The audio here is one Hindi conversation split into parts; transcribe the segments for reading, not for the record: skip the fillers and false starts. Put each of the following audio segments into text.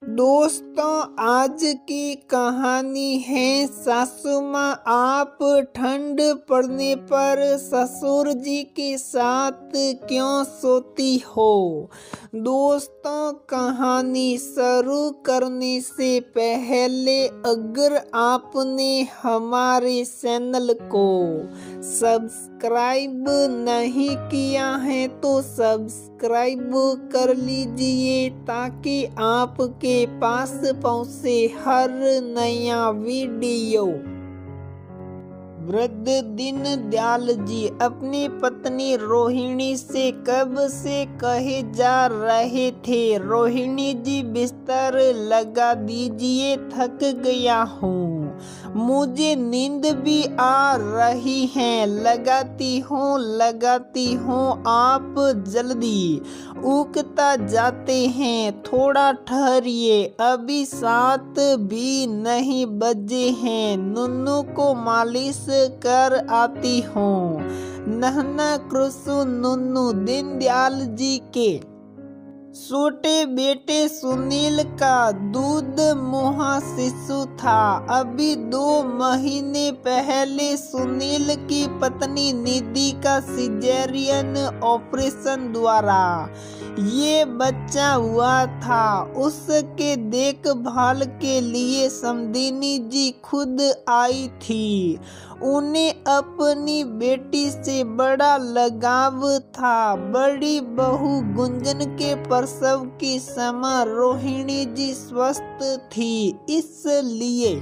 दोस्तों, आज की कहानी है सासू माँ आप ठंड पड़ने पर ससुर जी के साथ क्यों सोती हो। दोस्तों, कहानी शुरू करने से पहले अगर आपने हमारे चैनल को सब्सक्राइब नहीं किया है तो सब्सक्राइब कर लीजिए ताकि आपके पास पहुंचे हर नया वीडियो। वृद्ध दीन दयाल जी अपनी पत्नी रोहिणी से कब से कहे जा रहे थे, रोहिणी जी बिस्तर लगा दीजिए, थक गया हूँ, मुझे नींद भी आ रही है, लगाती हूँ, आप जल्दी उगता जाते हैं, थोड़ा ठहरिए, अभी 7 भी नहीं बजे हैं, नुन्नू को मालिश कर आती हूँ। नन्हा कृष्ण नुन्नू दीनदयाल जी के छोटे बेटे सुनील का दूध मुहा शिशु था। अभी 2 महीने पहले सुनील की पत्नी निधि का सिजेरियन ऑपरेशन द्वारा ये बच्चा हुआ था। उसके देखभाल के लिए समधिनी जी खुद आई थी। उन्हें अपनी बेटी से बड़ा लगाव था। बड़ी बहू गुंजन के प्रसव के समय रोहिणी जी स्वस्थ थी, इसलिए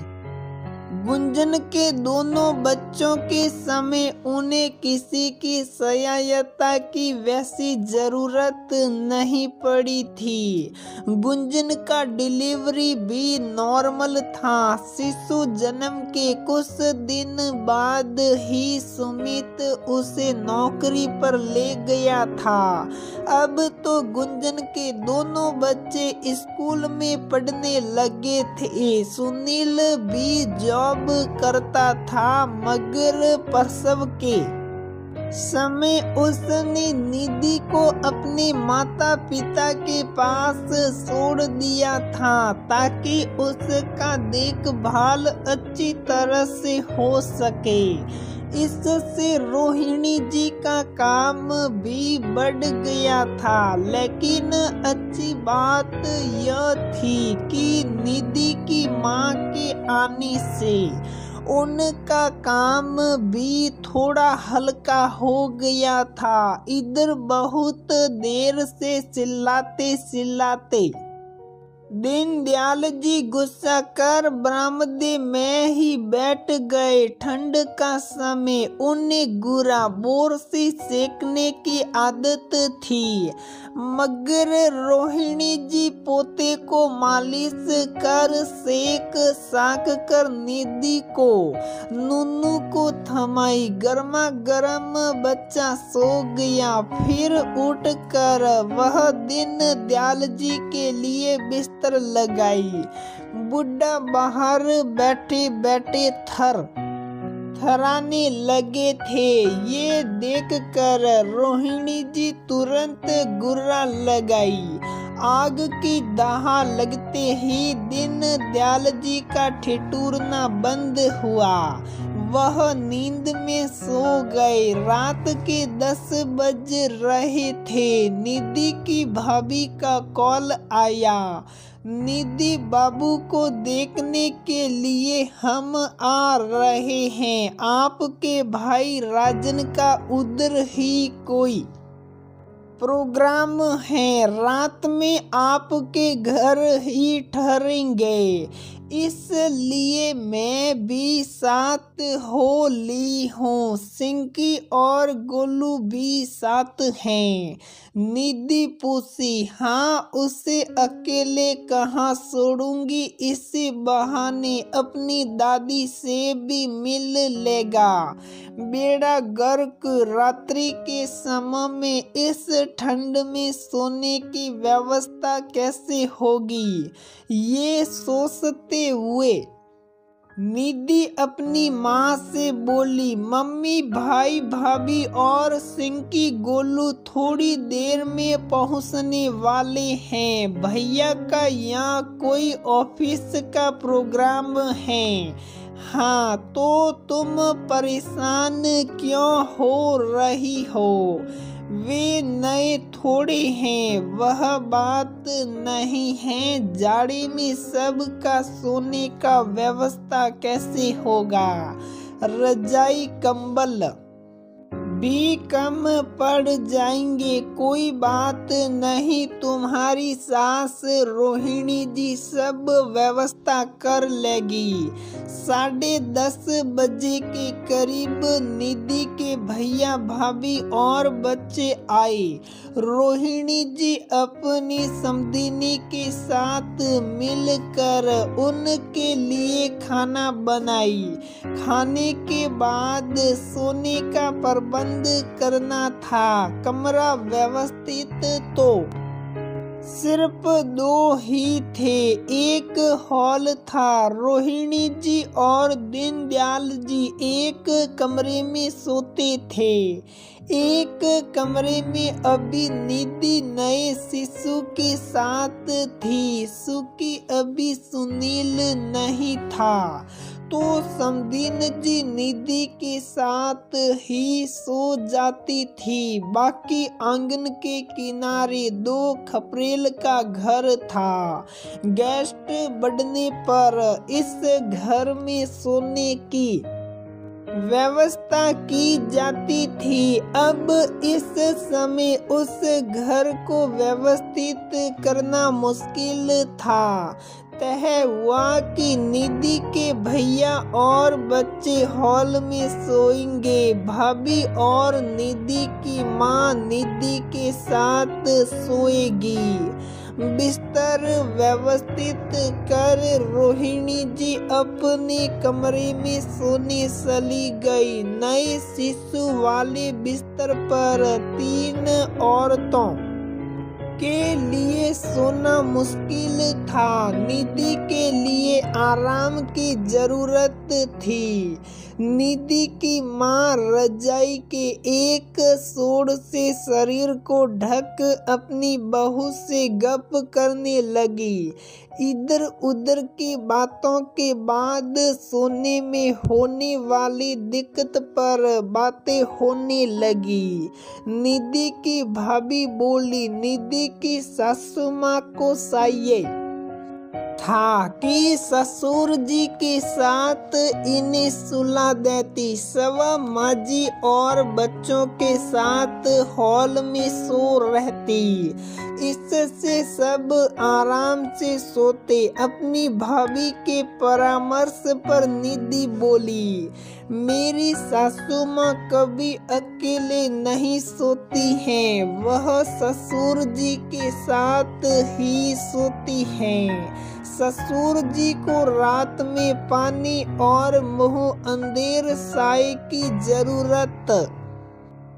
गुंजन के दोनों बच्चों के समय उन्हें किसी की सहायता की वैसी जरूरत नहीं पड़ी थी। गुंजन का डिलीवरी भी नॉर्मल था। शिशु जन्म के कुछ दिन बाद ही सुमित उसे नौकरी पर ले गया था। अब तो गुंजन के दोनों बच्चे स्कूल में पढ़ने लगे थे। सुनील भी जॉब करता था, मगर प्रसव के समय उसने निधि को अपने माता पिता के पास छोड़ दिया था ताकि उसका देखभाल अच्छी तरह से हो सके। इससे रोहिणी जी का काम भी बढ़ गया था। लेकिन अच्छी बात यह थी कि निधि की मां के आने से उनका काम भी थोड़ा हल्का हो गया था। इधर बहुत देर से चिल्लाते दीनदयाल जी गुस्सा कर बरामदे में ही बैठ गए। ठंड का समय, उन्हें गुरा बोर से सेकने की आदत थी, मगर रोहिणी जी पोते को मालिश कर सेक साक कर निधि को नुन्नू को थमाई। गर्मा गर्म बच्चा सो गया। फिर उठकर वह दीनदयाल जी के लिए बिस्तर लगाई। बुढ़ा बाहर बैठे बैठे थराने लगे थे। ये देखकर रोहिणी जी तुरंत गुर्रा लगाई। आग की दाह लगते ही दीनदयाल जी का ठिठुरना बंद हुआ। वह नींद में सो गए। रात के 10 बज रहे थे। निधि की भाभी का कॉल आया। निधि बाबू को देखने के लिए हम आ रहे हैं। आपके भाई राजन का उधर ही कोई प्रोग्राम है, रात में आपके घर ही ठहरेंगे, इसलिए मैं भी साथ हो ली हूँ। सिंकी और गोलू भी साथ हैं। निधि पूछी, हाँ, उसे अकेले कहाँ छोड़ूंगी, इसी बहाने अपनी दादी से भी मिल लेगा। बेड़ा गर्क, रात्रि के समय में इस ठंड में सोने की व्यवस्था कैसे होगी, ये सोचते हुए निधि अपनी माँ से बोली, मम्मी, भाई, भाभी और सिंकी, गोलू थोड़ी देर में पहुँचने वाले हैं। भैया का यहाँ कोई ऑफिस का प्रोग्राम है। हाँ, तो तुम परेशान क्यों हो रही हो? वे नए थोड़े हैं, वह बात नहीं है। जाड़े में सबका सोने का व्यवस्था कैसे होगा? रजाई कंबल भी कम पड़ जाएंगे। कोई बात नहीं, तुम्हारी सास रोहिणी जी सब व्यवस्था कर लेगी। 10:30 बजे के करीब निधि के भैया, भाभी और बच्चे आए। रोहिणी जी अपनी समधिनी के साथ मिलकर उनके लिए खाना बनाई। खाने के बाद सोने का प्रबंध करना था। कमरा व्यवस्थित तो सिर्फ 2 ही थे। एक हॉल था। रोहिणी जी और दीनदयाल जी एक कमरे में सोते थे। एक कमरे में अभी निधि नए शिशु के साथ थी। सुखी अभी सुनील नहीं था, तो समधीन जी निधि के साथ ही सो जाती थी। बाकी आंगन के किनारे 2 खपरेल का घर था। गेस्ट बढ़ने पर इस घर में सोने की व्यवस्था की जाती थी। अब इस समय उस घर को व्यवस्थित करना मुश्किल था। तय हुआ कि निधि के भैया और बच्चे हॉल में सोएंगे। भाभी और निधि की माँ निधि के साथ सोएगी। बिस्तर व्यवस्थित कर रोहिणी जी अपने कमरे में सोने चली गई। नए शिशु वाले बिस्तर पर 3 औरतों के लिए सोना मुश्किल था। निधि के लिए आराम की जरूरत थी। निधि की माँ रजाई के एक छोर से शरीर को ढक अपनी बहू से गप करने लगी। इधर उधर की बातों के बाद सोने में होने वाली दिक्कत पर बातें होने लगी। निधि की भाभी बोली, निधि की सासू माँ को चाहिए था कि ससुर जी के साथ इन्हें सुला देती। सवा माजी और बच्चों के साथ हॉल में सो रहती। इससे सब आराम से सोते। अपनी भाभी के परामर्श पर निधि बोली, मेरी सासू माँ कभी अकेले नहीं सोती हैं, वह ससुर जी के साथ ही सोती हैं। ससुर जी को रात में पानी और मुंह अंधेर साए की जरूरत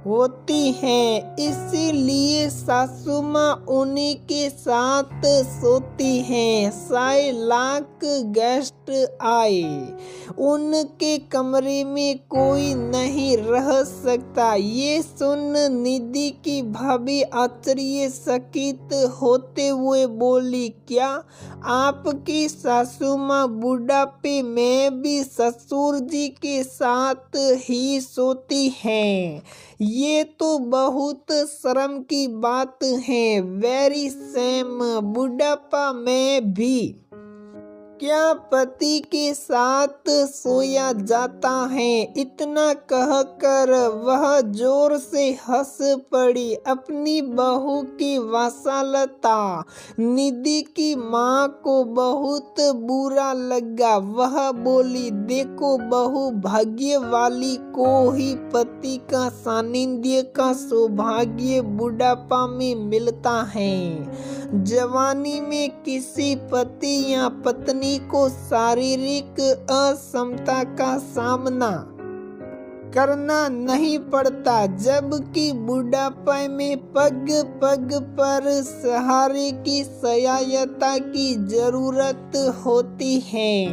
होती है, इसीलिए सासू माँ उन्हीं के साथ सोती हैं। 6 लाख गेस्ट आए, उनके कमरे में कोई नहीं रह सकता। ये सुन निधि की भाभी आश्चर्यचकित होते हुए बोली, क्या आपकी सासू माँ बुढ़ापे में भी ससुर जी के साथ ही सोती हैं? ये तो बहुत शर्म की बात है। वेरी सेम, बुढ़ापा में भी क्या पति के साथ सोया जाता है? इतना कहकर वह जोर से हंस पड़ी। अपनी बहू की वात्सल्यता निधि की माँ को बहुत बुरा लगा। वह बोली, देखो बहू, भाग्य वाली को ही पति का सानिध्य का सौभाग्य बुढ़ापा में मिलता है। जवानी में किसी पति या पत्नी को शारीरिक अक्षमता का सामना करना नहीं पड़ता, जबकि बुढ़ापे में पग पग पर सहारे की सहायता की जरूरत होती है।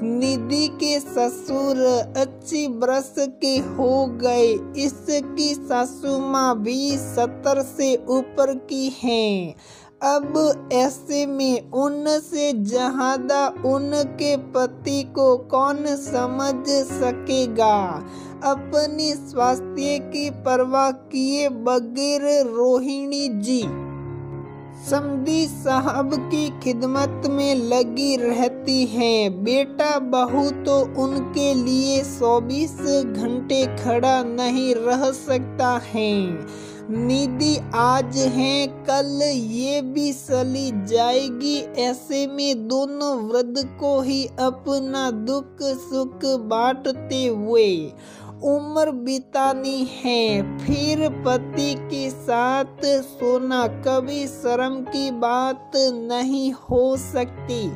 निधि के ससुर 80 वर्ष के हो गए। इसकी सासू माँ भी 70 से ऊपर की हैं। अब ऐसे में उनसे ज्यादा उनके पति को कौन समझ सकेगा। अपनी स्वास्थ्य की परवाह किए बगैर रोहिणी जी समधी साहब की खिदमत में लगी रहती हैं। बेटा बहू तो उनके लिए 24 घंटे खड़ा नहीं रह सकता है। निधि आज है, कल ये भी चली जाएगी। ऐसे में दोनों वृद्ध को ही अपना दुख सुख बांटते हुए उम्र बितानी है। फिर पति के साथ सोना कभी शर्म की बात नहीं हो सकती।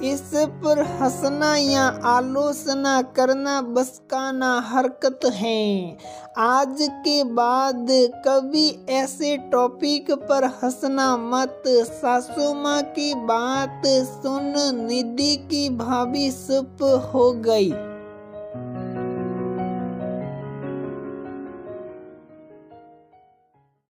इस पर हंसना या आलोचना करना बचकाना हरकत है। आज के बाद कभी ऐसे टॉपिक पर हंसना मत। सासू माँ की बात सुन निधि की भाभी चुप हो गई।